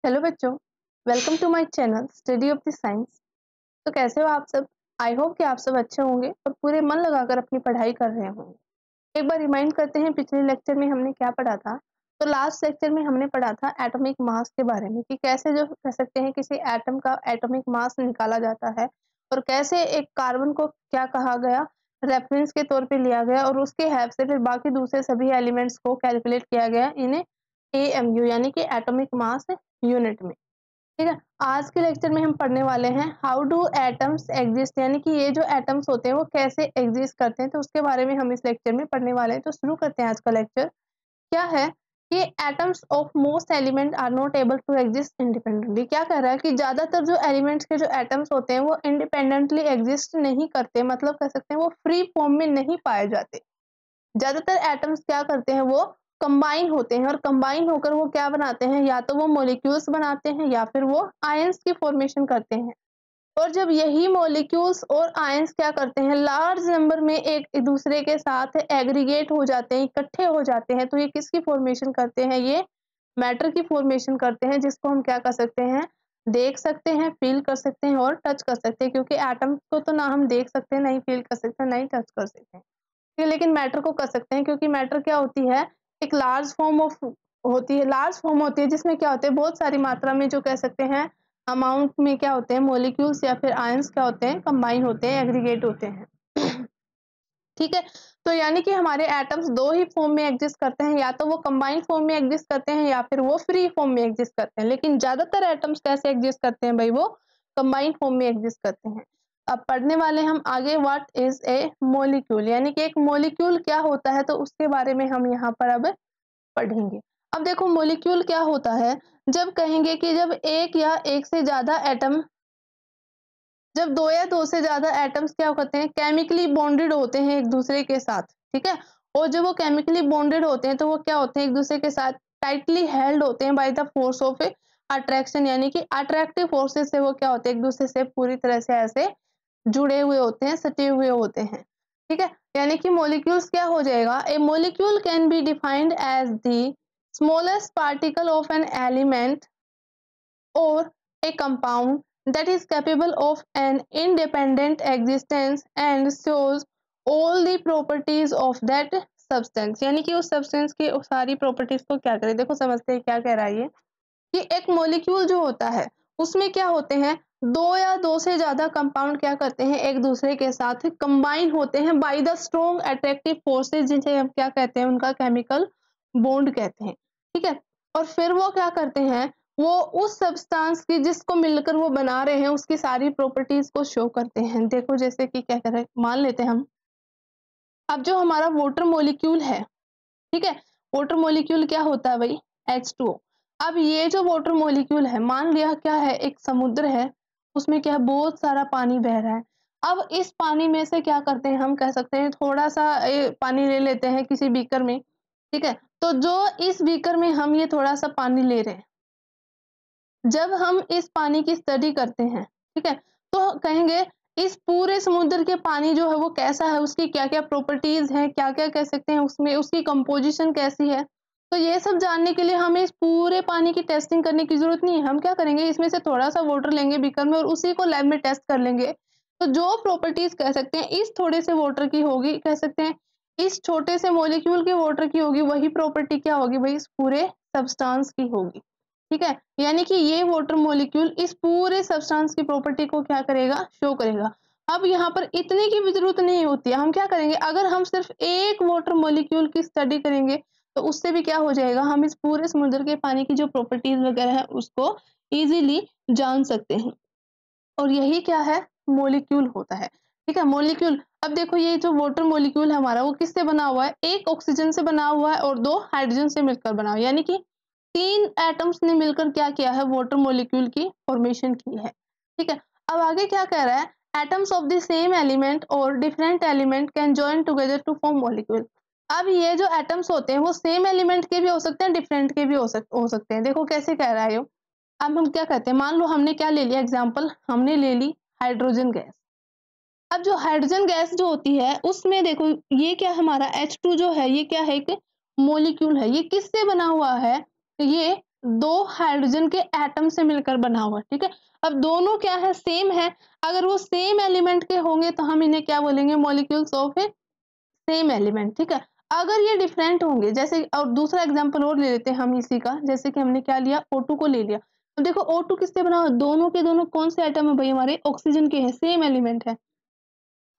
Hello बच्चों, welcome to my channel study of the science. तो कैसे हो आप सब? आई होप कि आप सब अच्छे होंगे और पूरे मन लगाकर अपनी पढ़ाई कर रहे होंगे। एक बार रिमाइंड करते हैं पिछले लेक्चर में हमने क्या पढ़ा था। तो लास्ट लेक्चर में हमने पढ़ा था एटॉमिक मास के बारे में कि कैसे जो कह सकते हैं किसी एटम का एटॉमिक मास निकाला जाता है और कैसे एक कार्बन को क्या कहा गया, रेफरेंस के तौर पे लिया गया और उसके हेल्प से फिर बाकी दूसरे सभी एलिमेंट्स को कैलकुलेट किया गया इन AMU यानी कि एटॉमिक मास यूनिट में। ठीक है, आज के लेक्चर में हम पढ़ने वाले हैं हाउ डू एटम्स एग्जिस्ट, यानी कि ये जो एटम्स होते हैं वो कैसे एग्जिस्ट करते हैं, तो उसके बारे में हम इस लेक्चर में पढ़ने वाले हैं। तो शुरू करते हैं आज का लेक्चर। क्या है कि atoms of most element are not able to exist independently. क्या कह रहा है कि ज्यादातर जो एलिमेंट्स के जो एटम्स होते हैं वो इंडिपेंडेंटली एग्जिस्ट नहीं करते, मतलब कह सकते हैं वो फ्री फॉर्म में नहीं पाए जाते। ज्यादातर एटम्स क्या करते हैं, वो कंबाइन होते हैं और कंबाइन होकर वो क्या बनाते हैं, या तो वो मॉलिक्यूल्स बनाते हैं या फिर वो आयंस की फॉर्मेशन करते हैं। और जब यही मॉलिक्यूल्स और आयंस क्या करते हैं, लार्ज नंबर में एक दूसरे के साथ एग्रीगेट हो जाते हैं, इकट्ठे हो जाते हैं, तो ये किसकी फॉर्मेशन करते हैं, ये मैटर की फॉर्मेशन करते हैं, जिसको हम क्या कर सकते हैं, देख सकते हैं, फील कर सकते हैं और टच कर सकते हैं। क्योंकि एटम को तो ना हम देख सकते हैं, ना ही फील कर सकते हैं, ना ही टच कर सकते हैं, लेकिन मैटर को कर सकते हैं। क्योंकि मैटर क्या होती है, एक लार्ज फॉर्म ऑफ होती है, लार्ज फॉर्म होती है जिसमें क्या होते हैं, बहुत सारी मात्रा में जो कह सकते हैं अमाउंट में क्या होते हैं, मॉलिक्यूल्स या फिर आयंस क्या होते हैं, कंबाइन होते हैं, एग्रीगेट होते हैं। ठीक है, तो यानी कि हमारे एटम्स दो ही फॉर्म में एग्जिस्ट करते हैं, या तो वो कंबाइंड फॉर्म में एग्जिस्ट करते हैं या फिर वो फ्री फॉर्म में एग्जिस्ट करते हैं। लेकिन ज्यादातर एटम्स कैसे एग्जिस्ट करते हैं भाई, वो कंबाइंड फॉर्म में एग्जिस्ट करते हैं। अब पढ़ने वाले हम आगे व्हाट इज ए मॉलिक्यूल, यानी कि एक मॉलिक्यूल क्या होता है, तो उसके बारे में हम यहाँ पर अब पढ़ेंगे। अब देखो मॉलिक्यूल क्या होता है, जब कहेंगे कि जब एक या एक से ज्यादा एटम, जब दो या दो से ज्यादा एटम्स क्या करते हैं, केमिकली बॉन्डेड होते हैं एक दूसरे के साथ। ठीक है, और जब वो केमिकली बॉन्डेड होते हैं तो वो क्या होते हैं, एक दूसरे के साथ टाइटली हेल्ड होते हैं by the force of attraction, यानी कि अट्रैक्टिव फोर्सेस से वो क्या होते हैं, एक दूसरे से पूरी तरह से ऐसे जुड़े हुए होते हैं, सटे हुए होते हैं। ठीक है, यानी कि मॉलिक्यूल्स क्या हो जाएगा, a molecule can be defined as the smallest particle of an element or a compound that is capable of an independent existence and shows all the properties of that substance। यानी कि उस substance की सारी properties को क्या करें, देखो समझते हैं क्या कह रहा है ये, कि एक मॉलिक्यूल जो होता है उसमें क्या होते हैं, दो या दो से ज्यादा कंपाउंड क्या करते हैं, एक दूसरे के साथ कंबाइन होते हैं by the strong attractive forces, जिसे हम क्या कहते हैं, उनका केमिकल बॉन्ड कहते हैं। ठीक है, और फिर वो क्या करते हैं, वो उस सब्सटेंस की जिसको मिलकर वो बना रहे हैं उसकी सारी प्रॉपर्टीज को शो करते हैं। देखो जैसे कि क्या कर रहे हैं, मान लेते हैं हम, अब जो हमारा वाटर मॉलिक्यूल है, ठीक है, वाटर मॉलिक्यूल क्या होता है भाई, H2O। अब ये जो वाटर मॉलिक्यूल है, मान लिया क्या है, एक समुद्र है, उसमें क्या है, बहुत सारा पानी बह रहा है। अब इस पानी में से क्या करते हैं, हम कह सकते हैं थोड़ा सा पानी ले लेते हैं किसी बीकर में। ठीक है, तो जो इस बीकर में हम ये थोड़ा सा पानी ले रहे हैं, जब हम इस पानी की स्टडी करते हैं, ठीक है, तो कहेंगे इस पूरे समुद्र के पानी जो है वो कैसा है, उसकी क्या क्या प्रॉपर्टीज हैं, क्या क्या कह सकते हैं उसमें, उसकी कंपोजिशन कैसी है। तो ये सब जानने के लिए हमें इस पूरे पानी की टेस्टिंग करने की जरूरत नहीं है। हम क्या करेंगे, इसमें से थोड़ा सा वाटर लेंगे बीकर में और उसी को लैब में टेस्ट कर लेंगे। तो जो प्रॉपर्टीज कह सकते हैं इस थोड़े से वाटर की होगी, कह सकते हैं इस छोटे से मॉलिक्यूल के वाटर की होगी, वही प्रॉपर्टी क्या होगी भाई, इस पूरे सब्सटेंस की होगी। ठीक है, यानी कि ये वाटर मॉलिक्यूल इस पूरे सब्सटेंस की प्रॉपर्टी को क्या करेगा, शो करेगा। अब यहाँ पर इतने की भी जरूरत नहीं होती है, हम क्या करेंगे, अगर हम सिर्फ एक वाटर मॉलिक्यूल की स्टडी करेंगे तो उससे भी क्या हो जाएगा, हम इस पूरे समुद्र के पानी की जो प्रॉपर्टीज वगैरह है उसको इजीली जान सकते हैं। और यही क्या है, मॉलिक्यूल होता है। ठीक है, मॉलिक्यूल, अब देखो ये जो वाटर मॉलिक्यूल है हमारा, वो किससे बना हुआ है, एक ऑक्सीजन से बना हुआ है और दो हाइड्रोजन से मिलकर बना हुआ है, यानी कि तीन एटम्स ने मिलकर क्या किया है, वाटर मॉलिक्यूल की फॉर्मेशन की है। ठीक है, अब आगे क्या कह रहा है, atoms of the same element और different element can join together to form molecule. अब ये जो एटम्स होते हैं वो सेम एलिमेंट के भी हो सकते हैं, डिफरेंट के भी हो सकते हैं। देखो कैसे कह रहा है ये, अब हम क्या कहते हैं, मान लो हमने क्या ले लिया एग्जाम्पल, हमने ले ली हाइड्रोजन गैस। अब जो हाइड्रोजन गैस जो होती है उसमें देखो ये क्या, हमारा H2 जो है ये क्या है, एक मॉलिक्यूल है। ये किससे बना हुआ है, ये दो हाइड्रोजन के एटम से मिलकर बना हुआ, ठीक है। अब दोनों क्या है, सेम है। अगर वो सेम एलिमेंट के होंगे तो हम इन्हें क्या बोलेंगे, molecules of A same element, ठीक है। अगर ये डिफरेंट होंगे, जैसे और दूसरा एग्जांपल और ले लेते हैं हम इसी का, जैसे कि हमने क्या लिया, O2 को ले लिया। तो देखो O2 किससे बना हुआ, दोनों के दोनों कौन से एटम है भाई, हमारे ऑक्सीजन के हैं, सेम एलिमेंट है।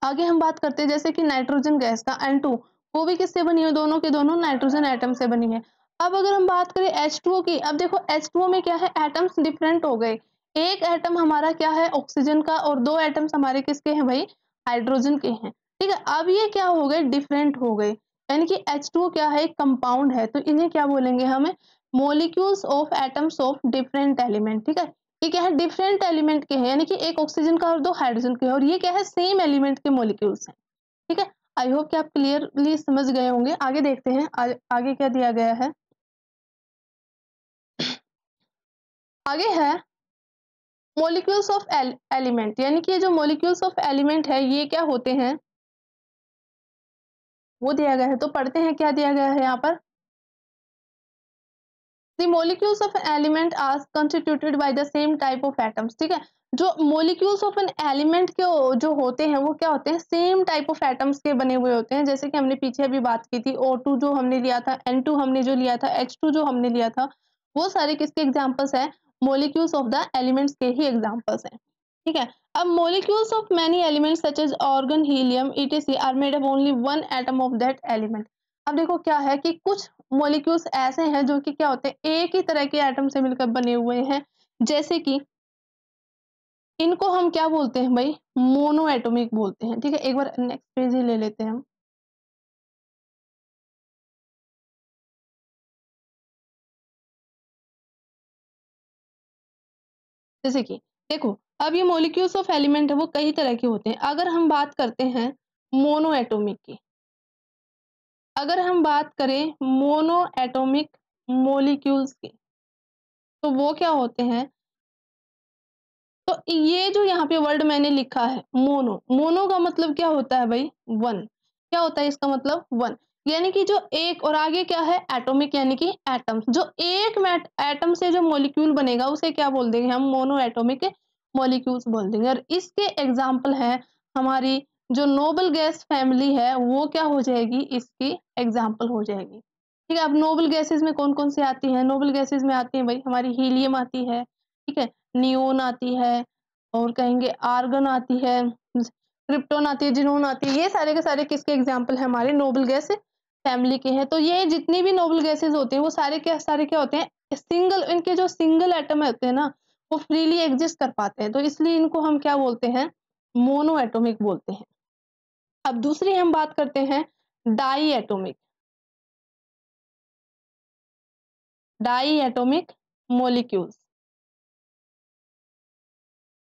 आगे हम बात करते हैं जैसे कि नाइट्रोजन गैस का N2, वो भी किससे बनी है, दोनों के दोनों नाइट्रोजन एटम से बनी है। अब अगर हम बात करें H2O की, अब देखो H2O में क्या है, एटम्स डिफरेंट हो गए। एक एटम हमारा क्या है, ऑक्सीजन का, और दो एटम्स हमारे किसके हैं भाई, हाइड्रोजन के हैं, ठीक है। अब ये क्या हो गए, डिफरेंट हो गए, यानी कि H2O क्या है, एक कंपाउंड है, तो इन्हें क्या बोलेंगे हमें, molecules of atoms of different element, ठीक है। ये क्या है, डिफरेंट एलिमेंट के हैं, यानी कि एक ऑक्सीजन का और दो हाइड्रोजन के हैं, और ये क्या है, सेम एलिमेंट के मॉलिक्यूल्स हैं, ठीक है। आई होप कि आप क्लियरली समझ गए होंगे। आगे देखते हैं आगे क्या दिया गया है। आगे है मॉलिक्यूल्स ऑफ एलिमेंट, यानी कि ये जो मॉलिक्यूल्स ऑफ एलिमेंट है ये क्या होते हैं, वो दिया गया है। तो पढ़ते हैं क्या दिया गया है यहाँ पर। The molecules of an element are constituted by the same type of atoms, ठीक है। जो molecules of an element के जो होते हैं वो क्या होते हैं, सेम टाइप ऑफ एटम्स के बने हुए होते हैं। जैसे कि हमने पीछे अभी बात की थी, O2 जो हमने लिया था, N2 हमने जो लिया था, H2 जो हमने लिया था, वो सारे किसके एग्जाम्पल्स हैं, मोलिक्यूल्स ऑफ द एलिमेंट्स के ही एग्जाम्पल्स हैं, ठीक है। अब molecules of many elements such as argon, helium, etc are made up only one atom of that element. अब देखो क्या है कि कुछ मॉलिक्यूल्स ऐसे हैं जो कि क्या होते हैं, एक ही तरह के एटम से मिलकर बने हुए हैं, जैसे कि इनको हम क्या बोलते हैं भाई, मोनो एटॉमिक बोलते हैं, ठीक है। एक बार नेक्स्ट पेज ही ले लेते हैं हम। जैसे कि देखो, अब ये मॉलिक्यूल्स ऑफ एलिमेंट है वो कई तरह के होते हैं। अगर हम बात करते हैं मोनो एटॉमिक की, अगर हम बात करें मोनो एटॉमिक मॉलिक्यूल्स की, तो वो क्या होते हैं, तो ये जो यहाँ पे वर्ड मैंने लिखा है मोनो, मोनो का मतलब क्या होता है भाई, वन। क्या होता है इसका मतलब, वन। यानी कि जो एक, और आगे क्या है, एटॉमिक, यानी कि एटम्स, जो एक एटम से जो मॉलिक्यूल बनेगा उसे क्या बोल देंगे हम, मोनो एटॉमिक मॉलिक्यूल्स बोल देंगे। और इसके एग्जाम्पल है हमारी जो नोबल गैस फैमिली है, वो क्या हो जाएगी, इसकी एग्जाम्पल हो जाएगी, ठीक है। अब नोबल गैसेस में कौन कौन सी आती है, नोबल गैसेस में आती है भाई हमारी हीलियम आती है, ठीक है, नियोन आती है, और कहेंगे आर्गन आती है, क्रिप्टोन आती है, जिनोन आती है। ये सारे के सारे किसके एग्जाम्पल है, हमारे नोबल गैस फैमिली के हैं। तो ये जितनी भी नोबल गैसेस होते हैं वो सारे क्या होते हैं, सिंगल, इनके जो सिंगल एटम होते हैं ना, वो फ्रीली एग्जिस्ट कर पाते हैं, तो इसलिए इनको हम क्या बोलते हैं, मोनो एटॉमिक बोलते हैं। अब दूसरी हम बात करते हैं diatomic, diatomic molecules.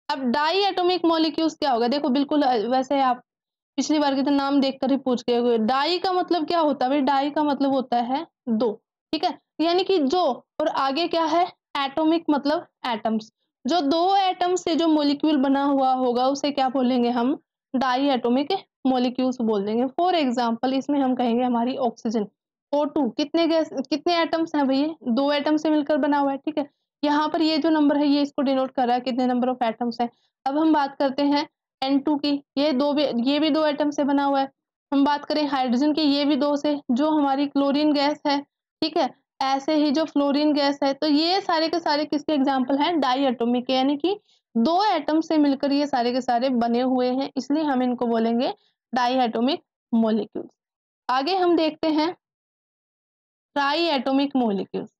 अब डाई एटॉमिक मॉलिक्यूल्स क्या होगा, देखो बिल्कुल वैसे आप पिछली बार के तो नाम देखकर ही पूछ गए होंगे। डाई का मतलब क्या होता है भाई, डाई का मतलब होता है दो, ठीक है, यानी कि जो, और आगे क्या है, एटॉमिक मतलब एटम्स, जो दो एटम से जो मॉलिक्यूल बना हुआ होगा उसे क्या बोलेंगे हम, डाई एटॉमिक मॉलिक्यूल्स बोल देंगे। फॉर एग्जाम्पल इसमें हम कहेंगे हमारी ऑक्सीजन, O2 कितने गैस, कितने एटम्स हैं भैया, दो एटम से मिलकर बना हुआ है, ठीक है। यहाँ पर ये जो नंबर है ये इसको डिनोट कर रहा है कितने नंबर ऑफ एटम्स हैं। अब हम बात करते हैं N2 की, ये भी दो एटम से बना हुआ है। हम बात करें हाइड्रोजन की, ये भी दो से, जो हमारी क्लोरीन गैस है, ठीक है, ऐसे ही जो फ्लोरीन गैस है, तो ये सारे के सारे किसके एग्जाम्पल हैं, डाई एटॉमिक, यानी कि दो एटम से मिलकर ये सारे के सारे बने हुए हैं, इसलिए हम इनको बोलेंगे डाई एटॉमिक मॉलिक्यूल्स। आगे हम देखते हैं ट्राई एटॉमिक मॉलिक्यूल्स।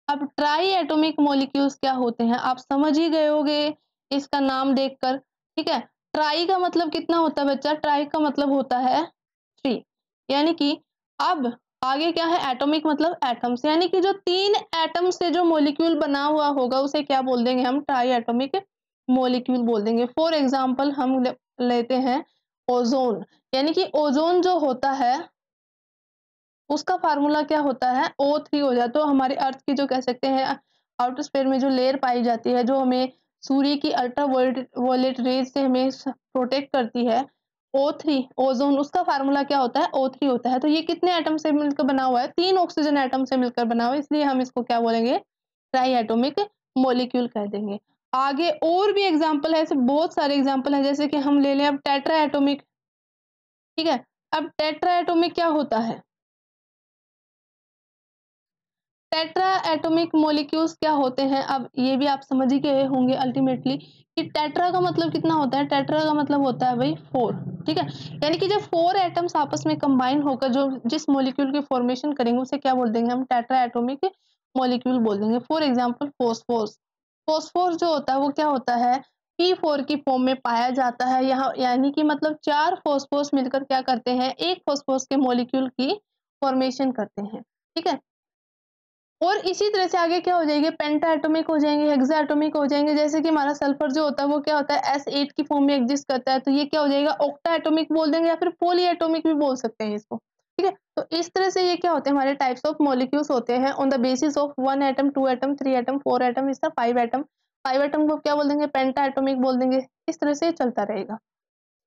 अब ट्राई एटॉमिक मॉलिक्यूल्स क्या होते हैं, आप समझ ही गए होंगे इसका नाम देखकर, ठीक है। ट्राई का मतलब कितना होता है बच्चा, ट्राई का मतलब होता है थ्री, यानी कि अब आगे क्या है, एटॉमिक मतलब एटम्स, यानी कि जो तीन एटम से जो मॉलिक्यूल बना हुआ होगा उसे क्या बोल देंगे हम, ट्राई एटॉमिक मॉलिक्यूल बोल देंगे। फॉर एग्जाम्पल हम लेते हैं ओजोन, यानी कि ओजोन जो होता है उसका फार्मूला क्या होता है, O3 हो जाता है। तो हमारे अर्थ की जो कह सकते हैं आउटर स्फीयर में जो लेयर पाई जाती है, जो हमें सूर्य की अल्ट्रा वायलेट रेज से हमें प्रोटेक्ट करती है, O3 ओजोन, उसका फार्मूला क्या होता है, O3 होता है। तो ये कितने एटम से मिलकर बना हुआ है, तीन ऑक्सीजन एटम से मिलकर बना हुआ है, इसलिए हम इसको क्या बोलेंगे, ट्राई एटॉमिक मॉलिक्यूल कह देंगे। आगे और भी एग्जाम्पल है, ऐसे बहुत सारे एग्जाम्पल है, जैसे कि हम ले लें अब टेट्रा एटॉमिक। ठीक है, अब टेट्रा एटॉमिक क्या होता है, टेट्रा एटॉमिक मॉलिक्यूल्स क्या होते हैं, अब ये भी आप समझ ही गए होंगे अल्टीमेटली कि टेट्रा का मतलब कितना होता है, टेट्रा का मतलब होता है भाई 4। ठीक है, यानी कि जब 4 एटम्स आपस में कंबाइन होकर जो जिस मॉलिक्यूल की फॉर्मेशन करेंगे उसे क्या बोल देंगे हम, टेट्रा एटॉमिक मॉलिक्यूल बोल देंगे। फॉर एग्जाम्पल फॉस्फोरस, फॉस्फोरस जो होता है वो क्या होता है, P4 की फॉर्म में पाया जाता है यहाँ, यानी कि मतलब 4 फॉस्फोरस मिलकर क्या करते हैं, एक फॉस्फोरस के मॉलिक्यूल की फॉर्मेशन करते हैं। ठीक है, और इसी तरह से आगे क्या हो जाएंगे, पेंटा एटॉमिक हो जाएंगे, हेक्सा एटॉमिक हो जाएंगे। जैसे कि हमारा सल्फर जो होता है वो क्या होता है, S8 की फॉर्म में एग्जिस्ट करता है, तो ये क्या हो जाएगा, ऑक्टा एटॉमिक बोल देंगे या फिर पॉली एटॉमिक भी बोल सकते हैं इसको। ठीक है, तो इस तरह से ये क्या होते हैं, हमारे टाइप्स ऑफ मॉलिक्यूल्स होते हैं on the basis of 1 atom, 2 atom, 3 atom, 4 atom, इस तरह 5 एटम। 5 एटम को क्या बोल देंगे, पेंटा एटॉमिक बोल देंगे। इस तरह से चलता रहेगा।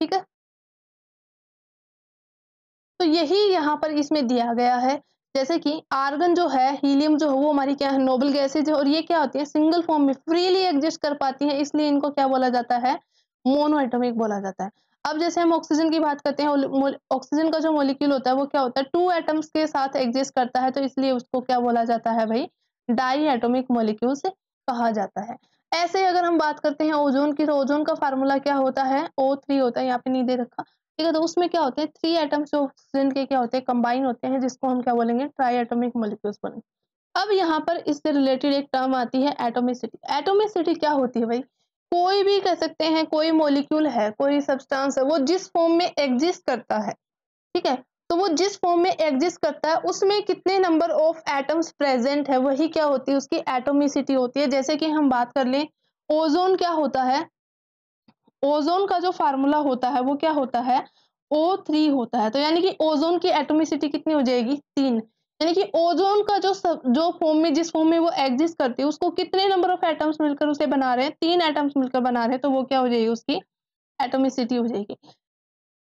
ठीक है, तो यही यहाँ पर इसमें दिया गया है। जैसे कि आर्गन जो है, हीलियम जो है वो हमारी क्या है, नोबल गैसेज है, और ये क्या होती है, सिंगल फॉर्म में फ्रीली एग्जिस्ट कर पाती है, इसलिए इनको क्या बोला जाता है, मोनो एटॉमिक बोला जाता है। अब जैसे हम ऑक्सीजन की बात करते हैं, ऑक्सीजन का जो मॉलिक्यूल होता है वो क्या होता है, 2 एटम्स के साथ एग्जिस्ट करता है, तो इसलिए उसको क्या बोला जाता है भाई, डाई एटॉमिक मॉलिक्यूल से कहा जाता है। ऐसे अगर हम बात करते हैं ओजोन की, तो ओजोन का फार्मूला क्या होता है, O3 होता है, यहाँ पे नहीं दे रखा। ठीक है, तो उसमें क्या होते हैं, 3 एटम्स जो ऑक्सीजन के क्या होते हैं, कंबाइन होते हैं, जिसको हम क्या बोलेंगे, ट्राई एटॉमिक मॉलिक्यूल्स बोलेंगे। अब यहाँ पर इससे रिलेटेड एक टर्म आती है एटोमिसिटी। एटोमिसिटी क्या होती है भाई, कोई भी कह सकते हैं, कोई मॉलिक्यूल है, कोई सब्सटेंस है, वो जिस फॉर्म में एग्जिस्ट करता है, ठीक है, तो वो जिस फॉर्म में एग्जिस्ट करता है उसमें कितने नंबर ऑफ एटम्स प्रेजेंट है, वही क्या होती है, उसकी एटोमिसिटी होती है। जैसे कि हम बात कर लें, ओजोन क्या होता है, ओजोन का जो फार्मूला होता है वो क्या होता है, O3 होता है। तो यानी कि ओजोन की एटोमिसिटी कितनी हो जाएगी, 3। यानी कि ओजोन का जो फॉर्म में, जिस फॉर्म में वो एग्जिस्ट करती है, उसको कितने नंबर ऑफ एटम्स मिलकर उसे बना रहे हैं, 3 एटम्स मिलकर बना रहे हैं, तो वो क्या हो जाएगी, उसकी एटोमिसिटी हो जाएगी।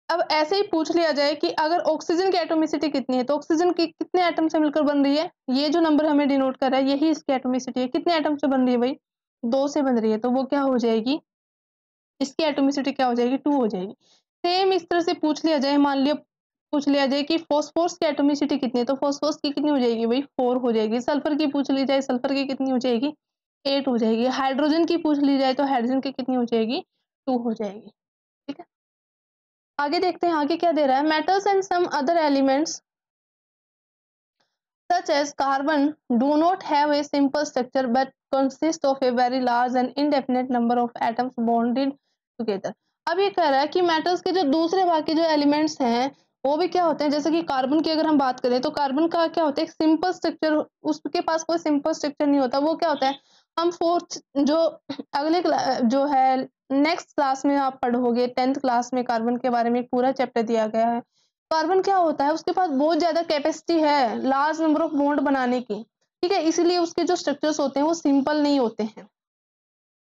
अब ऐसे ही पूछ लिया जाए कि अगर ऑक्सीजन की एटोमिसिटी कितनी है, तो ऑक्सीजन की कितने एटम से मिलकर बन रही है, ये जो नंबर हमें डिनोट कर रहा है यही इसकी एटोमिसिटी है। कितने एटम से बन रही है भाई, 2 से बन रही है, तो वो क्या हो जाएगी, इसकी एटोमिसिटी क्या हो जाएगी, 2 हो जाएगी। सेम इस तरह से पूछ लिया जाए, मान लिया पूछ लिया जाए कि फॉस्फोरस की एटोमिसिटी कितनी है, तो फॉस्फोरस की कितनी हो जाएगी भाई, 4 हो जाएगी। सल्फर की पूछ ली जाए, सल्फर की कितनी हो जाएगी, 8 हो जाएगी। हाइड्रोजन की पूछ ली जाए तो हाइड्रोजन की कितनी हो जाएगी, 2 हो जाएगी। ठीक है, आगे देखते हैं आगे क्या दे रहा है, metals and some other elements such as carbon do not have a simple structure but consist of a very large and indefinite number of atoms bonded together। अब ये कह रहा है कि मेटल्स के जो दूसरे बाकी जो एलिमेंट्स हैं वो भी क्या होते हैं, जैसे कि कार्बन की अगर हम बात करें तो कार्बन का क्या होता है, एक सिंपल स्ट्रक्चर, उसके पास कोई सिंपल स्ट्रक्चर नहीं होता। वो क्या होता है, हम फोर्थ जो अगले जो है नेक्स्ट क्लास में आप पढ़ोगे, 10th क्लास में कार्बन के बारे में एक पूरा चैप्टर दिया गया है। कार्बन क्या होता है, उसके पास बहुत ज्यादा कैपेसिटी है लार्ज नंबर ऑफ बॉन्ड बनाने की। ठीक है, इसीलिए उसके जो स्ट्रक्चर्स होते हैं वो सिंपल नहीं होते हैं,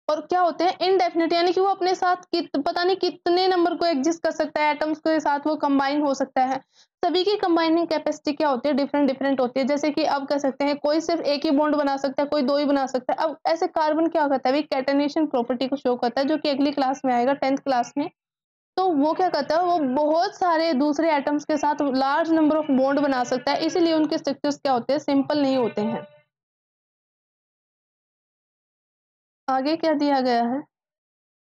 और क्या होते हैं, इनडेफिनिट, यानी कि वो अपने साथ पता नहीं कितने नंबर को एग्जिस्ट कर सकता है, एटम्स के साथ वो कंबाइन हो सकता है। सभी की कंबाइनिंग कैपेसिटी क्या होती है, डिफरेंट डिफरेंट होती है। जैसे कि अब कह सकते हैं कोई सिर्फ एक ही बॉन्ड बना सकता है, कोई 2 ही बना सकता है। अब ऐसे कार्बन क्या करता है, कैटेनेशन प्रॉपर्टी को शो करता है, जो कि अगली क्लास में आएगा, 10th क्लास में। तो वो क्या करता है, वो बहुत सारे दूसरे एटम्स के साथ लार्ज नंबर ऑफ बॉन्ड बना सकता है, इसीलिए उनके स्ट्रक्चर्स क्या होते हैं, सिंपल नहीं होते हैं। आगे क्या दिया गया है,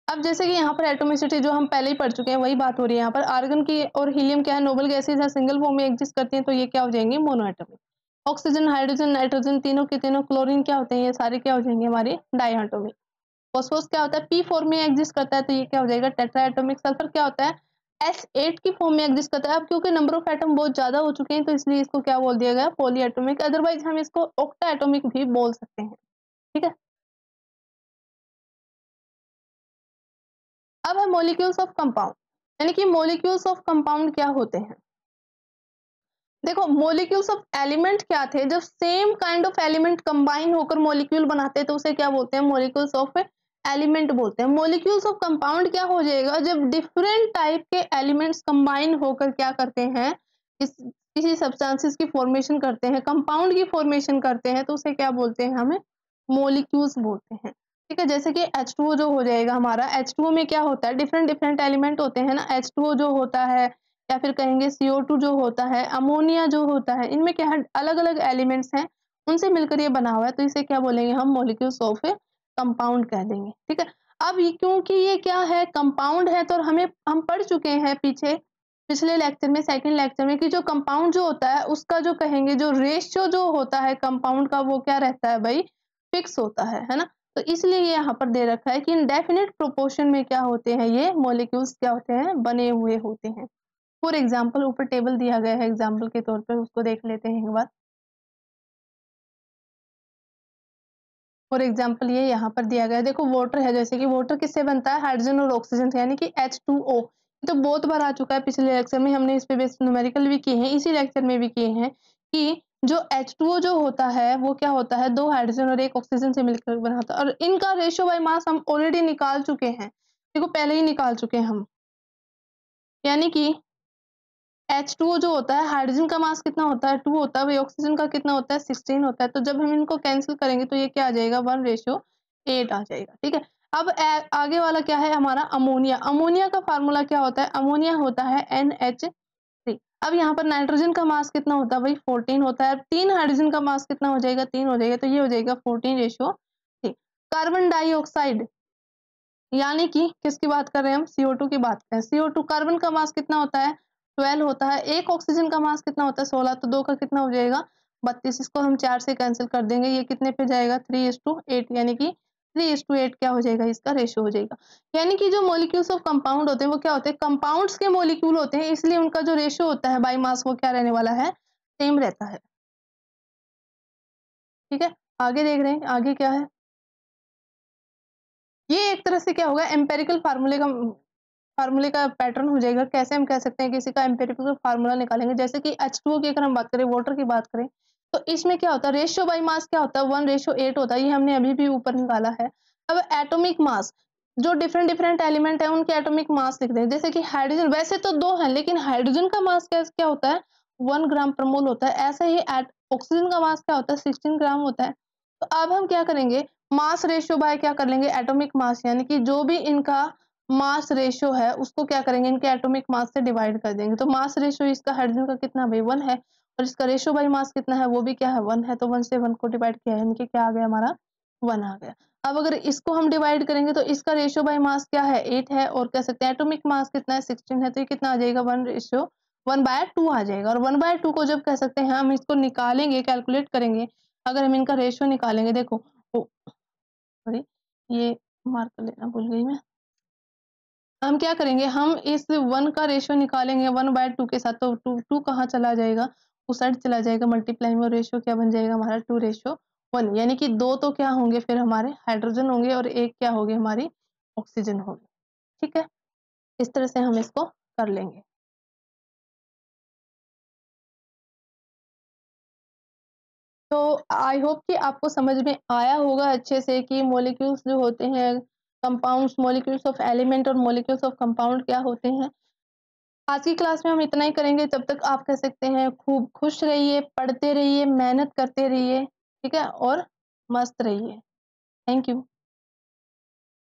अब जैसे कि यहाँ पर एटोमिसिटी जो हम पहले ही पढ़ चुके हैं वही बात हो रही है यहाँ पर। आर्गन की और हीलियम क्या है, नोबल गैसेज है, सिंगल फॉर्म में एग्जिस्ट करती हैं, तो ये क्या हो जाएंगे, mono atomic. Oxygen, hydrogen, nitrogen, तीनों के तीनों, क्लोरीन क्या होते हैं, ये सारे क्या हो जाएंगे हमारे डाई एटॉमिक। फॉस्फोरस क्या होता है, P4 में एग्जिस्ट करता है, तो ये क्या हो जाएगा, टेट्रा एटॉमिक। सल्फर क्या होता है, S8 की फॉर्म में एग्जिस्ट करता है। अब क्योंकि नंबर ऑफ एटम बहुत ज्यादा हो चुके हैं तो इसलिए इसको क्या बोल दिया गया, पॉली एटॉमिक। अदरवाइज हम इसको ऑक्टा एटॉमिक भी बोल सकते हैं। ठीक है, अब है मॉलिक्यूल्स ऑफ कंपाउंड, यानी कि मॉलिक्यूल्स ऑफ कंपाउंड क्या होते हैं। देखो, मॉलिक्यूल्स ऑफ एलिमेंट क्या थे, जब same kind of element combine होकर मॉलिक्यूल बनाते हैं तो उसे क्या बोलते हैं, मॉलिक्यूल्स ऑफ एलिमेंट बोलते हैं। मॉलिक्यूल्स ऑफ कंपाउंड क्या हो जाएगा, जब डिफरेंट टाइप के एलिमेंट्स कंबाइन होकर क्या करते हैं, किसी सब्सटेंसेस की फॉर्मेशन करते हैं, कंपाउंड की फॉर्मेशन करते हैं, तो उसे क्या बोलते हैं, हमें मोलिक्यूल्स बोलते हैं। ठीक है, जैसे कि H2O जो हो जाएगा हमारा, H2O में क्या होता है, डिफरेंट डिफरेंट एलिमेंट होते हैं ना, H2O जो होता है या फिर कहेंगे CO2 जो होता है, अमोनिया जो होता है, इनमें क्या है, अलग अलग एलिमेंट्स हैं, उनसे मिलकर ये बना हुआ है, तो इसे क्या बोलेंगे हम, मॉलिक्यूल्स ऑफ ए कंपाउंड कह देंगे। ठीक है, अब ये क्योंकि ये क्या है, कंपाउंड है, तो हम पढ़ चुके हैं पिछले लेक्चर में, सेकंड लेक्चर में, कि जो कंपाउंड जो होता है उसका जो कहेंगे जो रेशियो जो होता है कंपाउंड का, वो क्या रहता है भाई, फिक्स होता है ना। तो इसलिए ये यहाँ पर दे रखा है कि इन डेफिनेट प्रोपोर्शन में क्या होते हैं, ये मॉलिक्यूल्स क्या होते हैं, बने हुए होते हैं। फॉर एग्जाम्पल ऊपर टेबल दिया गया है एग्जाम्पल के तौर पर, उसको देख लेते हैं एक बार। फॉर एग्जाम्पल ये यहाँ पर दिया गया है, देखो वाटर है, जैसे कि वाटर किससे बनता है, हाइड्रोजन और ऑक्सीजन से, यानी कि H2O। तो बहुत बार आ चुका है, पिछले लेक्चर में हमने इस पे बेस्ड न्यूमेरिकल भी किए हैं, इसी लेक्चर में भी किए हैं, कि जो H2O जो होता है वो क्या होता है, 2 हाइड्रोजन और 1 ऑक्सीजन से मिलकर बना होता है, और इनका रेशियो बाय मास हम ऑलरेडी निकाल चुके हैं, देखो पहले ही निकाल चुके हैं हम, यानी कि H2O जो होता है, हाइड्रोजन का मास कितना होता है, 2 होता है, वही ऑक्सीजन का कितना होता है, 16 होता है। तो जब हम इनको कैंसिल करेंगे तो ये क्या आ जाएगा, 1:8 आ जाएगा। ठीक है, अब आगे वाला क्या है हमारा, अमोनिया। अमोनिया का फार्मूला क्या होता है, अमोनिया होता है NH3। अब यहाँ पर नाइट्रोजन का मास कितना होता है भाई, 14 होता है। 3 हाइड्रोजन का मास कितना हो जाएगा, 3 हो जाएगा, तो ये हो जाएगा 14:3। कार्बन डाइऑक्साइड, यानी कि किसकी बात कर रहे हैं हम, CO2 की बात कर रहे हैं। CO2 कार्बन का मास कितना होता है, 12 होता है। एक ऑक्सीजन का मास कितना होता है, 16, तो 2 का कितना हो जाएगा, 32। इसको हम 4 से कैंसिल कर देंगे, ये कितने पे जाएगा, 3:8, यानी कि 3:8 क्या हो जाएगा, इसका रेशियो हो जाएगा। यानी कि जो मॉलिक्यूल्स ऑफ कंपाउंड होते हैं वो क्या होते हैं, कंपाउंड्स के मॉलिक्यूल होते हैं, इसलिए उनका जो रेशियो होता है बाई मास वो क्या रहने वाला है, सेम रहता है। ठीक है, आगे देख रहे हैं, आगे क्या है, ये एक तरह से क्या होगा, एम्पेरिकल फार्मूले का पैटर्न हो जाएगा। कैसे हम कह सकते हैं, किसी का एम्पेरिकल फार्मूला निकालेंगे, जैसे कि H2O की अगर हम बात करें, वाटर की बात करें, तो इसमें क्या होता है, रेशियो बाय मास क्या होता है, 1:8 होता है, ये हमने अभी भी ऊपर निकाला है। अब एटॉमिक मास, जो डिफरेंट डिफरेंट एलिमेंट है उनके एटॉमिक मास लिख दें, जैसे कि हाइड्रोजन, वैसे तो 2 है, लेकिन हाइड्रोजन का मास क्या क्या होता है, 1 ग्राम पर मोल होता है। ऐसे ही ऑक्सीजन का मास क्या होता है, 16 ग्राम होता है। तो अब हम क्या करेंगे, मास रेशियो बाय क्या कर लेंगे, एटॉमिक मास, यानी कि जो भी इनका मास रेशियो है उसको क्या करेंगे, इनके एटॉमिक मास से डिवाइड कर देंगे। तो मास रेशियो इसका हाइड्रोजन का कितना भाई, 1 है, और इसका रेशियो बाय मास कितना है, वो भी क्या है, 1 है। तो 1 से 1 को डिवाइड किया है, यानी कि क्या आ गया हमारा, 1 आ गया। अब अगर इसको हम डिवाइड करेंगे तो इसका रेशियो बाय मास क्या है, 8 है, और कह सकते हैं एटॉमिक मास कितना है, 16 है, तो ये कितना आ जाएगा, 1/2 आ जाएगा। और 1/2 को जब कह सकते हैं हम इसको निकालेंगे, कैलकुलेट करेंगे, अगर हम इनका रेशियो निकालेंगे, देखो सॉरी ये मार्क कर लेना भूल गई मैं, हम क्या करेंगे, हम इस 1 का रेशियो निकालेंगे 1/2 के साथ, तो 2 कहाँ चला जाएगा, उस साइड चला जाएगा, मल्टीप्लाई में रेशियो क्या बन जाएगा हमारा, 2:1, यानी कि 2 तो क्या होंगे फिर हमारे हाइड्रोजन होंगे, और 1 क्या होगी हमारी ऑक्सीजन होगी। ठीक है, इस तरह से हम इसको कर लेंगे। तो आई होप कि आपको समझ में आया होगा अच्छे से कि मॉलिक्यूल्स जो होते हैं, कंपाउंड्स, मॉलिक्यूल्स ऑफ एलिमेंट और मॉलिक्यूल्स ऑफ कंपाउंड क्या होते हैं। आज की क्लास में हम इतना ही करेंगे, तब तक आप कह सकते हैं खूब खुश रहिए, पढ़ते रहिए, मेहनत करते रहिए, ठीक है, और मस्त रहिए। Thank you.